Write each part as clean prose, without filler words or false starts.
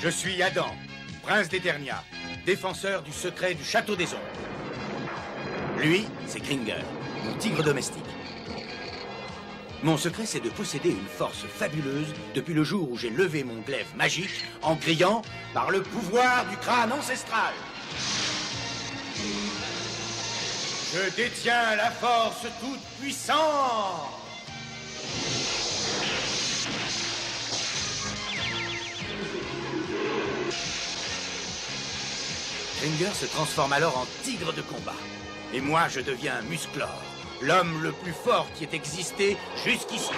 Je suis Adam, prince d'Eternia, défenseur du secret du château des ombres. Lui, c'est Kringer, mon tigre domestique. Mon secret, c'est de posséder une force fabuleuse depuis le jour où j'ai levé mon glaive magique en criant « Par le pouvoir du crâne ancestral !» Je détiens la force toute puissante. Kringer se transforme alors en tigre de combat. Et moi, je deviens Musclor, l'homme le plus fort qui ait existé jusqu'ici.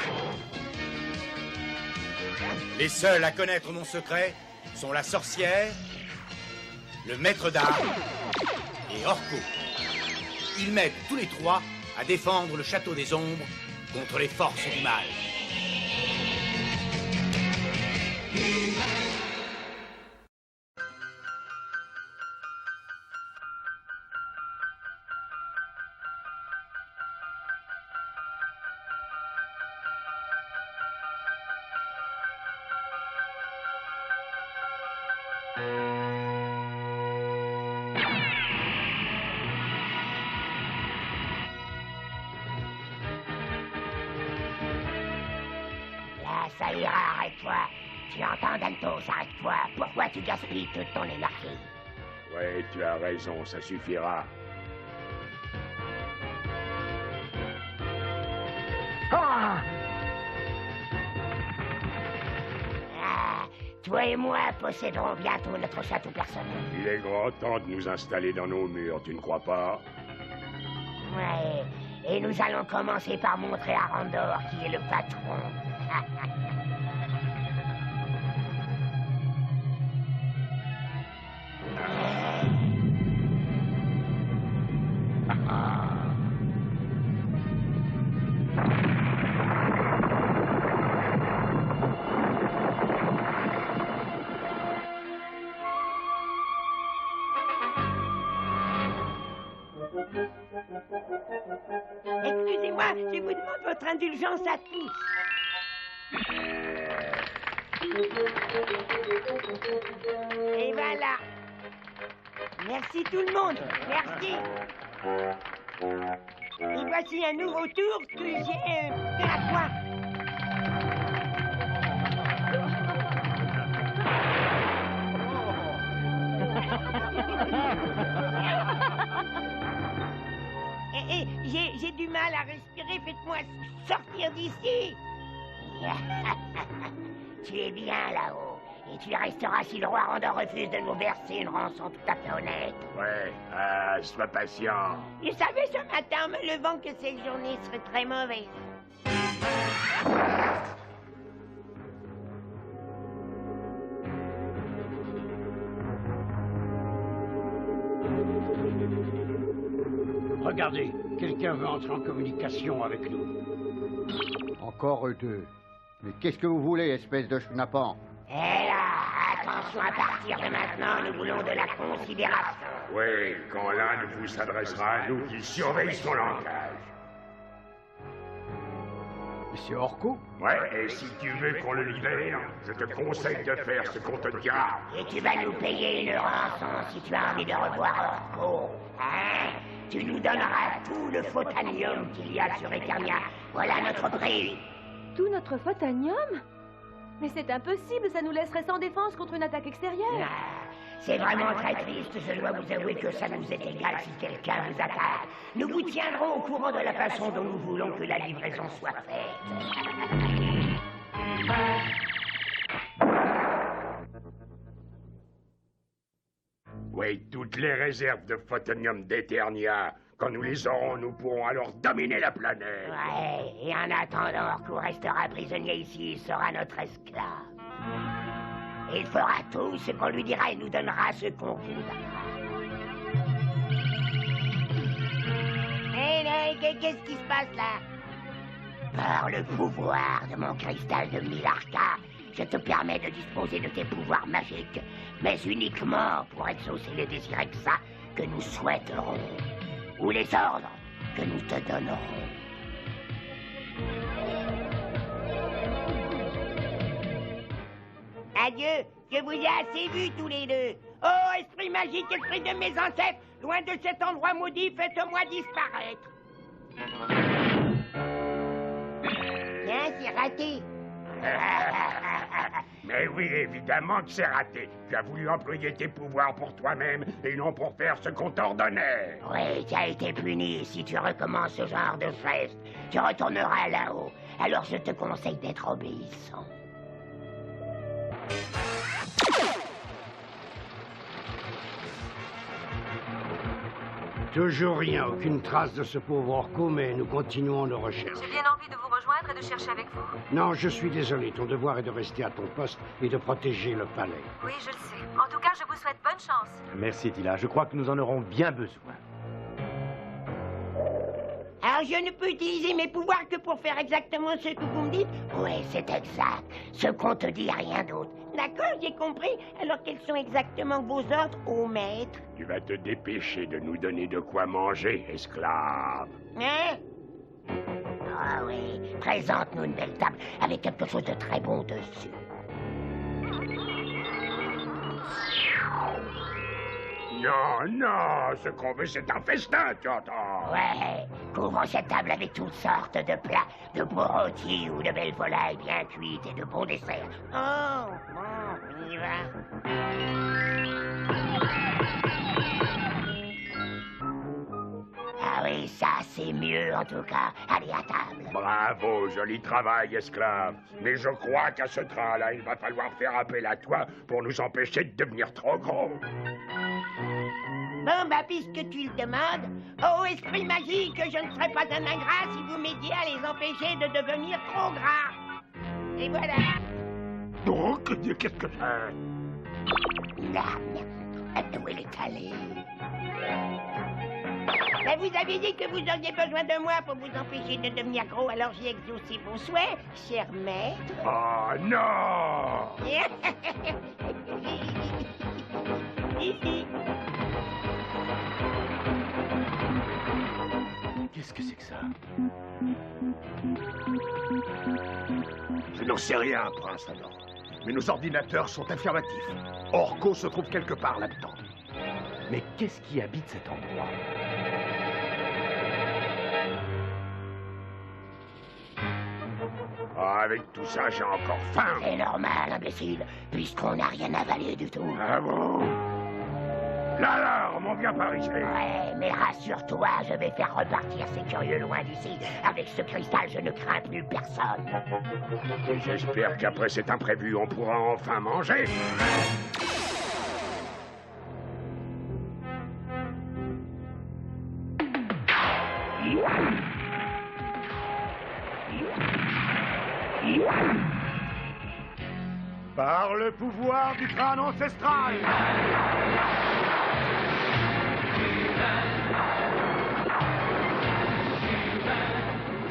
Les seuls à connaître mon secret sont la sorcière, le maître d'armes et Orko. Ils m'aident tous les trois à défendre le château des ombres contre les forces du mal. Ça ira, arrête-toi. Tu entends, Dantos, arrête-toi. Pourquoi tu gaspilles toute ton énergie? Ouais, tu as raison, ça suffira. Ah, toi et moi posséderons bientôt notre château personnel. Il est grand temps de nous installer dans nos murs, tu ne crois pas? Ouais, et nous allons commencer par montrer à Randor qui est le patron. Excusez-moi, je vous demande votre indulgence à tous. Et voilà. Merci tout le monde. Merci. Et voici un nouveau tour que j'ai de la foi. J'ai du mal à respirer, faites-moi sortir d'ici. Tu es bien là-haut, et tu resteras si le roi Randor refuse de nous verser une rançon tout à fait honnête. Ouais, sois patient. Je savais ce matin en me levant que cette journée serait très mauvaise. Regardez, quelqu'un veut entrer en communication avec nous. Encore eux deux. Mais qu'est-ce que vous voulez, espèce de schnappant? Et là, attention à partir de maintenant, nous voulons de la considération. Oui, quand l'un de vous s'adressera à nous, qu'il surveille son langage. Monsieur Orko? Ouais, et si tu veux qu'on le libère, je te conseille de faire ce qu'on te dira. Et tu vas nous payer une rançon si tu as envie de revoir Orko. Hein? Tu nous donneras tout le photanium qu'il y a sur Eternia. Voilà notre prix. Tout notre photanium? Mais c'est impossible, ça nous laisserait sans défense contre une attaque extérieure. C'est vraiment très triste, je dois vous avouer que ça nous est égal si quelqu'un vous attaque. Nous vous tiendrons au courant de la façon dont nous voulons que la livraison soit faite. Oui, toutes les réserves de photonium d'Eternia. Quand nous les aurons, nous pourrons alors dominer la planète. Ouais, et en attendant, Orko restera prisonnier ici, il sera notre esclave. Et il fera tout ce qu'on lui dira et nous donnera ce qu'on voudra. Hé, qu'est-ce qui se passe là? Par le pouvoir de mon cristal de Milarca, je te permets de disposer de tes pouvoirs magiques, mais uniquement pour exaucer les désirs exacts que nous souhaiterons, ou les ordres que nous te donnerons. Adieu, Je vous ai assez vus tous les deux. Oh, esprit magique, esprit de mes ancêtres, loin de cet endroit maudit, faites-moi disparaître. Tiens, c'est raté. Mais oui, évidemment que c'est raté. Tu as voulu employer tes pouvoirs pour toi-même et non pour faire ce qu'on t'ordonnait. Oui, tu as été puni. Si tu recommences ce genre de geste, tu retourneras là-haut. Alors je te conseille d'être obéissant. Toujours rien, aucune trace de ce pauvre Orko, mais nous continuons nos recherches. J'ai bien envie de vous rejoindre et de chercher avec vous. Non, je suis désolé, ton devoir est de rester à ton poste et de protéger le palais. Oui, je le sais. En tout cas, je vous souhaite bonne chance. Merci, Tila. Je crois que nous en aurons bien besoin. Alors je ne peux utiliser mes pouvoirs que pour faire exactement ce que vous me dites? Oui, c'est exact. Ce qu'on te dit, rien d'autre. D'accord, j'ai compris. Alors quels sont exactement vos ordres, ô maître? Tu vas te dépêcher de nous donner de quoi manger, esclave. Hein? Ah oui, présente-nous une belle table avec quelque chose de très bon dessus. Non, non, ce qu'on veut, c'est un festin, tu entends? Ouais, couvre cette table avec toutes sortes de plats, de beaux rôtis ou de belles volailles bien cuites et de bons desserts. Oh, bon, on y va. Ah oui, ça c'est mieux en tout cas. Allez à table. Bravo, joli travail, esclave. Mais je crois qu'à ce train-là, il va falloir faire appel à toi pour nous empêcher de devenir trop gros. Bon, bah, puisque tu le demandes, oh, esprit magique, je ne serai pas un ingrat si vous m'aidiez à les empêcher de devenir trop gras. Et voilà. Oh, qu'est-ce que c'est? Là, où il est allé? Mais vous aviez dit que vous auriez besoin de moi pour vous empêcher de devenir gros, alors j'ai exaucé vos souhaits, cher maître. Oh, non! Qu'est-ce que c'est que ça? Je n'en sais rien, prince Adam. Mais nos ordinateurs sont affirmatifs. Orko se trouve quelque part là-dedans. Mais qu'est-ce qui habite cet endroit? Ah, avec tout ça, j'ai encore faim. C'est normal, imbécile, puisqu'on n'a rien avalé du tout. Ah bon? L'alarme, on vient par ici. Ouais, mais rassure-toi, je vais faire repartir ces curieux loin d'ici. Avec ce cristal, je ne crains plus personne. J'espère qu'après cet imprévu, on pourra enfin manger. Par le pouvoir du crâne ancestral!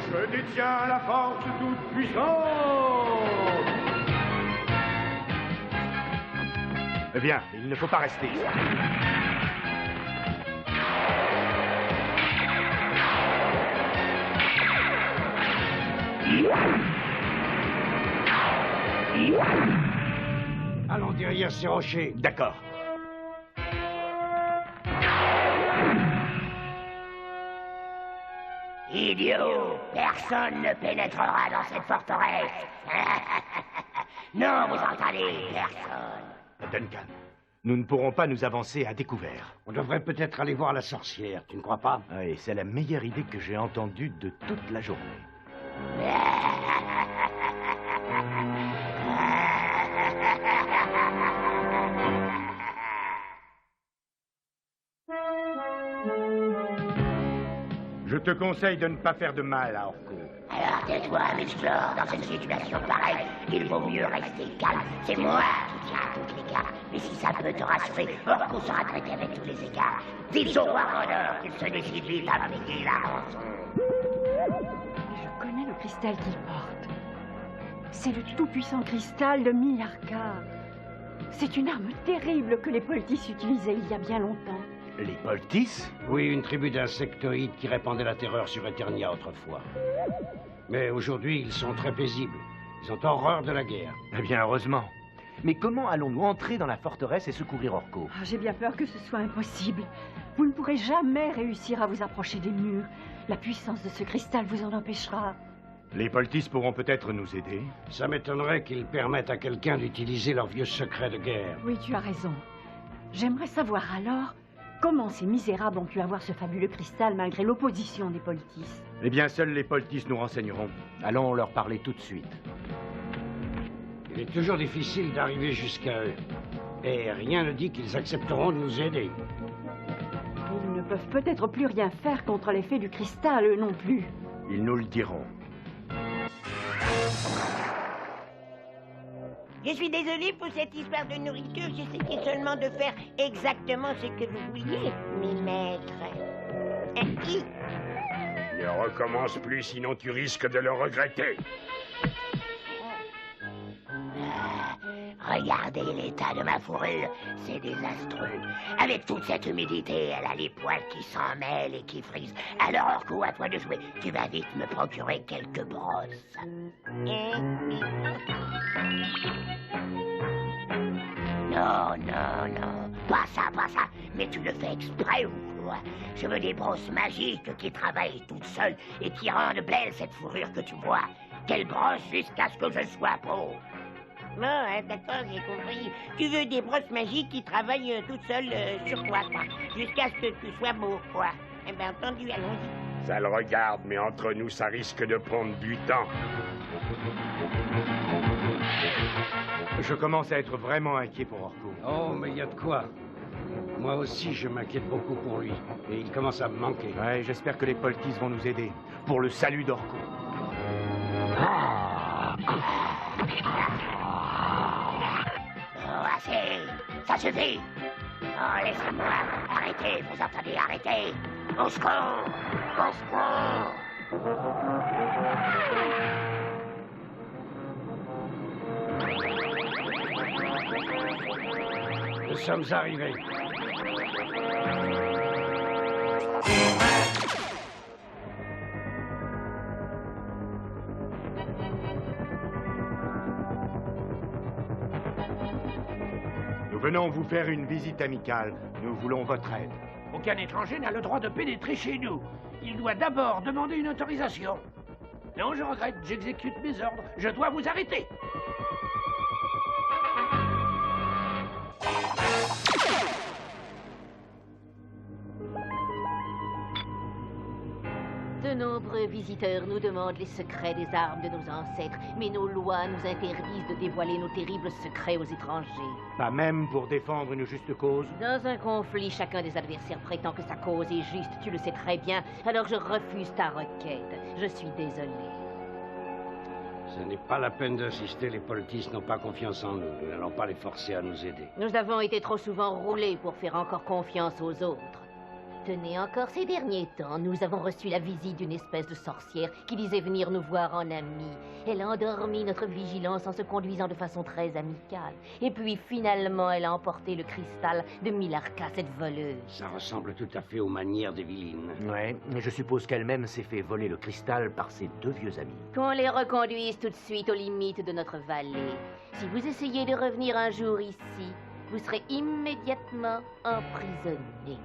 Je détiens la force toute puissante! Eh bien, il ne faut pas rester. Allons derrière ces rochers. D'accord. Idiot, personne ne pénétrera dans cette forteresse. Non, vous entendez, personne. Duncan, nous ne pourrons pas nous avancer à découvert. On devrait peut-être aller voir la sorcière, tu ne crois pas? Oui, c'est la meilleure idée que j'ai entendue de toute la journée. Je te conseille de ne pas faire de mal à Orko. Alors tais-toi, Mixlor, dans une situation pareille, il vaut mieux rester calme. C'est moi qui tiens à toutes les gardes. Mais si ça peut te rassurer, Orko sera traité avec tous les égards. Dites au roi Rodor qu'il se décide vite à payer la rançon. Je connais le cristal qu'il porte. C'est le tout-puissant cristal de Milarca. C'est une arme terrible que les Poltis utilisaient il y a bien longtemps. Les Poltis? Oui, une tribu d'insectoïdes qui répandait la terreur sur Eternia autrefois. Mais aujourd'hui, ils sont très paisibles. Ils ont horreur de la guerre. Eh bien, heureusement. Mais comment allons-nous entrer dans la forteresse et secourir Orko? Ah, j'ai bien peur que ce soit impossible. Vous ne pourrez jamais réussir à vous approcher des murs. La puissance de ce cristal vous en empêchera. Les Poltis pourront peut-être nous aider. Ça m'étonnerait qu'ils permettent à quelqu'un d'utiliser leur vieux secret de guerre. Oui, tu as raison. J'aimerais savoir alors comment ces misérables ont pu avoir ce fabuleux cristal malgré l'opposition des Poltis. Eh bien, seuls les Poltis nous renseigneront. Allons leur parler tout de suite. Il est toujours difficile d'arriver jusqu'à eux. Et rien ne dit qu'ils accepteront de nous aider. Ils ne peuvent peut-être plus rien faire contre l'effet du cristal, eux non plus. Ils nous le diront. Je suis désolé pour cette histoire de nourriture. J'essayais seulement de faire exactement ce que vous vouliez, mes maîtres. Ne recommence plus, sinon tu risques de le regretter. Regardez l'état de ma fourrure, c'est désastreux. Avec toute cette humidité, elle a les poils qui s'en mêlent et qui frisent. Alors, Orko, à toi de jouer. Tu vas vite me procurer quelques brosses. Non, non, non. Pas ça, pas ça. Mais tu le fais exprès ou quoi? Je veux des brosses magiques qui travaillent toutes seules et qui rendent belle cette fourrure que tu vois. Qu'elle brosse jusqu'à ce que je sois pauvre. Bon, hein, d'accord, j'ai compris. Tu veux des brosses magiques qui travaillent toutes seules sur toi, quoi. Jusqu'à ce que tu sois beau, quoi. Eh bien, entendu, allons-y. Ça le regarde, mais entre nous, ça risque de prendre du temps. Je commence à être vraiment inquiet pour Orko. Oh, mais il y a de quoi. Moi aussi, je m'inquiète beaucoup pour lui. Et il commence à me manquer. Ouais, j'espère que les Poltis vont nous aider. Pour le salut d'Orko. Oh, assez. Ça suffit. Oh, laissez-moi. Arrêtez, vous entendez, arrêtez. Au secours. Au secours. Nous sommes arrivés. Nous venons vous faire une visite amicale. Nous voulons votre aide. Aucun étranger n'a le droit de pénétrer chez nous. Il doit d'abord demander une autorisation. Non, je regrette, j'exécute mes ordres. Je dois vous arrêter. De nombreux visiteurs nous demandent les secrets des armes de nos ancêtres, mais nos lois nous interdisent de dévoiler nos terribles secrets aux étrangers. Pas même pour défendre une juste cause? Dans un conflit, chacun des adversaires prétend que sa cause est juste, tu le sais très bien, alors je refuse ta requête. Je suis désolé. Ce n'est pas la peine d'insister, les Poltis n'ont pas confiance en nous. Nous n'allons pas les forcer à nous aider. Nous avons été trop souvent roulés pour faire encore confiance aux autres. Tenez, encore ces derniers temps, nous avons reçu la visite d'une espèce de sorcière qui disait venir nous voir en amis. Elle a endormi notre vigilance en se conduisant de façon très amicale. Et puis finalement, elle a emporté le cristal de Milarca, cette voleuse. Ça ressemble tout à fait aux manières d'Evelyne. Ouais, mais je suppose qu'elle-même s'est fait voler le cristal par ses deux vieux amis. Qu'on les reconduise tout de suite aux limites de notre vallée. Si vous essayez de revenir un jour ici, vous serez immédiatement emprisonné.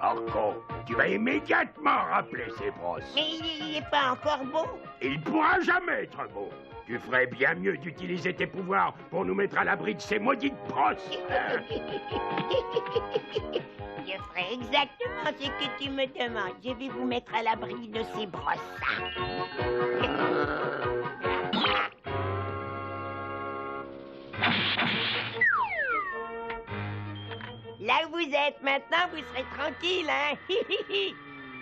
Orko, tu vas immédiatement rappeler ces brosses. Mais il n'est pas encore beau. Il pourra jamais être beau. Tu ferais bien mieux d'utiliser tes pouvoirs pour nous mettre à l'abri de ces maudites brosses. Je ferai exactement ce que tu me demandes. Je vais vous mettre à l'abri de ces brosses. Là où vous êtes maintenant, vous serez tranquille, hein?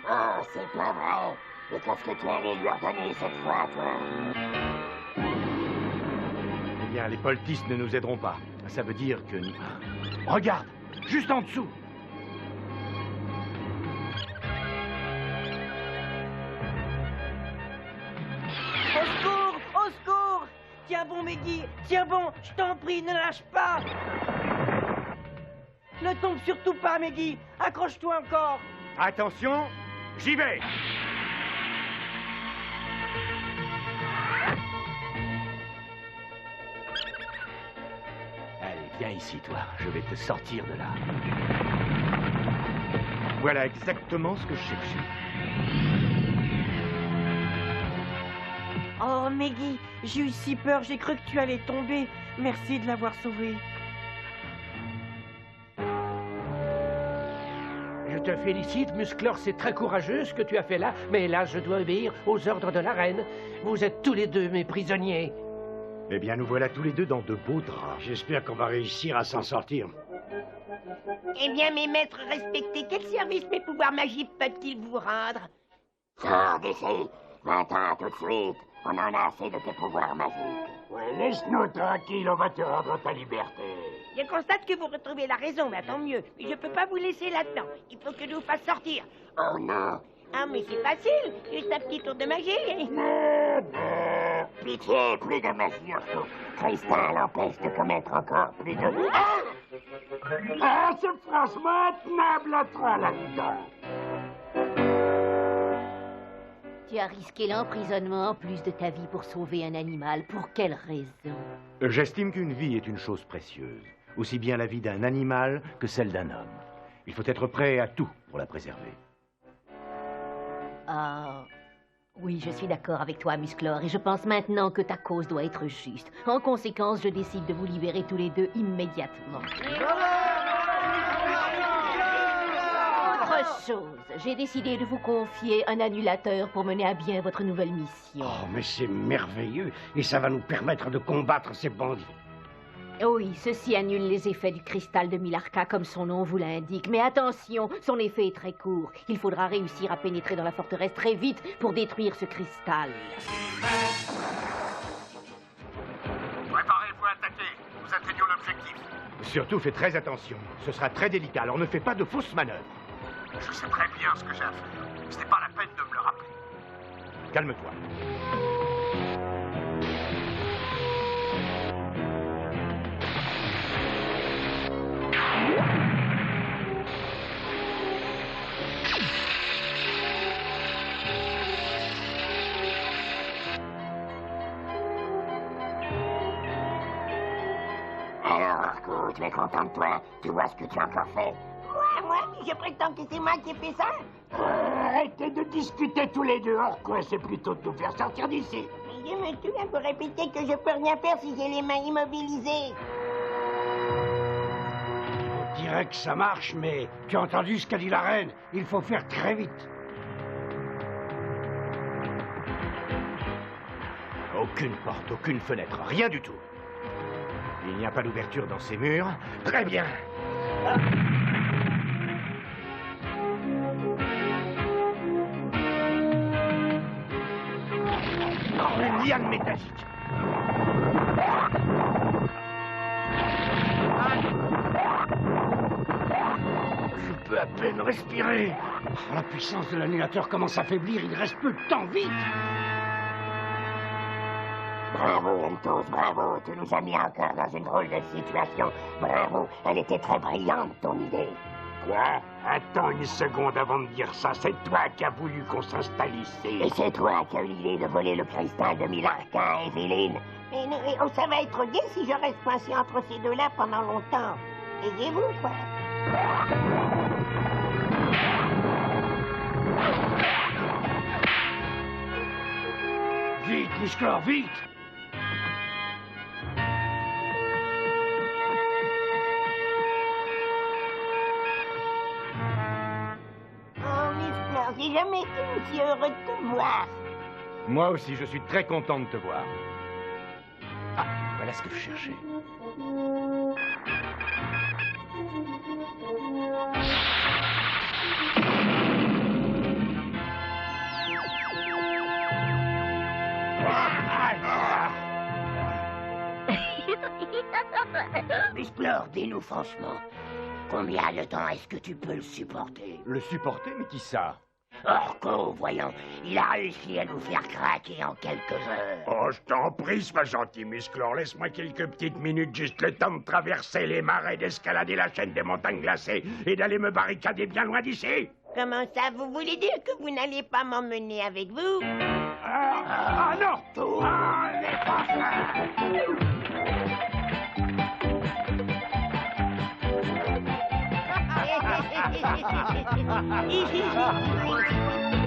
Oh, c'est pas vrai. Mais qu'est-ce que tu allais lui ordonner cette fois, toi? Eh bien, les Poltis ne nous aideront pas. Ça veut dire que... Regarde, juste en dessous. Au secours! Au secours! Tiens bon, Meggy! Tiens bon! Je t'en prie, ne lâche pas! Ne tombe surtout pas, Meggy. Accroche-toi encore. Attention, j'y vais. Allez, viens ici, toi. Je vais te sortir de là. Voilà exactement ce que je cherchais. Oh, Meggy, j'ai eu si peur, j'ai cru que tu allais tomber. Merci de l'avoir sauvé. Je te félicite, Musclor, c'est très courageux ce que tu as fait là, mais là, je dois obéir aux ordres de la reine. Vous êtes tous les deux mes prisonniers. Eh bien, nous voilà tous les deux dans de beaux draps. J'espère qu'on va réussir à s'en sortir. Eh bien, mes maîtres respectés, quel service mes pouvoirs magiques peuvent-ils vous rendre? Sors d'ici. Va-t'en tout de suite. On en a assez de tes pouvoirs magiques. Ouais, laisse-nous tranquille, on va te rendre ta liberté. Je constate que vous retrouvez la raison, mais tant mieux. Mais je peux pas vous laisser là-dedans. Il faut que je vous fasse sortir. Oh non. Ah, mais c'est facile. Juste un petit tour de magie. Pitié, plus de magie, Orko. Cristal empêche de commettre encore plus de... Ah, c'est franchement tenable à toi là-dedans. Tu as risqué l'emprisonnement en plus de ta vie pour sauver un animal. Pour quelle raison? J'estime qu'une vie est une chose précieuse. Aussi bien la vie d'un animal que celle d'un homme. Il faut être prêt à tout pour la préserver. Ah... Oui, je suis d'accord avec toi, Musclor, et je pense maintenant que ta cause doit être juste. En conséquence, je décide de vous libérer tous les deux immédiatement. Autre chose, j'ai décidé de vous confier un annulateur pour mener à bien votre nouvelle mission. Oh, mais c'est merveilleux, et ça va nous permettre de combattre ces bandits. Oui, ceci annule les effets du cristal de Milarca comme son nom vous l'indique. Mais attention, son effet est très court. Il faudra réussir à pénétrer dans la forteresse très vite pour détruire ce cristal. Préparez-vous à attaquer. Nous atteignons l'objectif. Surtout, fais très attention. Ce sera très délicat, alors ne fais pas de fausses manœuvres. Je sais très bien ce que j'ai à faire. Ce n'est pas la peine de me le rappeler. Calme-toi. Alors, Orko, tu es content de toi? Tu vois ce que tu as encore fait? Moi, je prétends que c'est moi qui ai fait ça. Arrêtez de discuter tous les deux. Orko, c'est plutôt de nous faire sortir d'ici. Mais je me tue à vous répéter que je peux rien faire si j'ai les mains immobilisées. On dirait que ça marche, mais tu as entendu ce qu'a dit la reine? Il faut faire très vite. Aucune porte, aucune fenêtre, rien du tout. Il n'y a pas d'ouverture dans ces murs. Très bien. Oh, une liane métallique. Je peux à peine respirer. Oh, la puissance de l'annulateur commence à faiblir, il reste peu de temps, vite! Bravo, Entos, bravo. Tu nous as mis encore dans une drôle de situation. Bravo, elle était très brillante, ton idée. Quoi? Attends une seconde avant de dire ça. C'est toi qui as voulu qu'on s'installe ici. Et c'est toi qui as eu l'idée de voler le cristal de Milarca à Evelyne. Mais non, ça va être gai si je reste coincé entre ces deux-là pendant longtemps. Ayez-vous, quoi. Vite, Musclor, vite! Oh, Musclor, j'ai jamais été aussi heureux de te voir. Moi aussi, je suis très content de te voir. Ah, voilà ce que je cherchais. Musclor, dis-nous franchement, combien de temps est-ce que tu peux le supporter? Le supporter, mais qui ça? Orko, voyons, il a réussi à nous faire craquer en quelques heures. Oh, je t'en prie, sois gentil, Musclor. Laisse-moi quelques petites minutes, juste le temps de traverser les marais, d'escalader la chaîne des montagnes glacées et d'aller me barricader bien loin d'ici. Comment ça, vous voulez dire que vous n'allez pas m'emmener avec vous? Ah non! Ah, n'est pas Hihihi.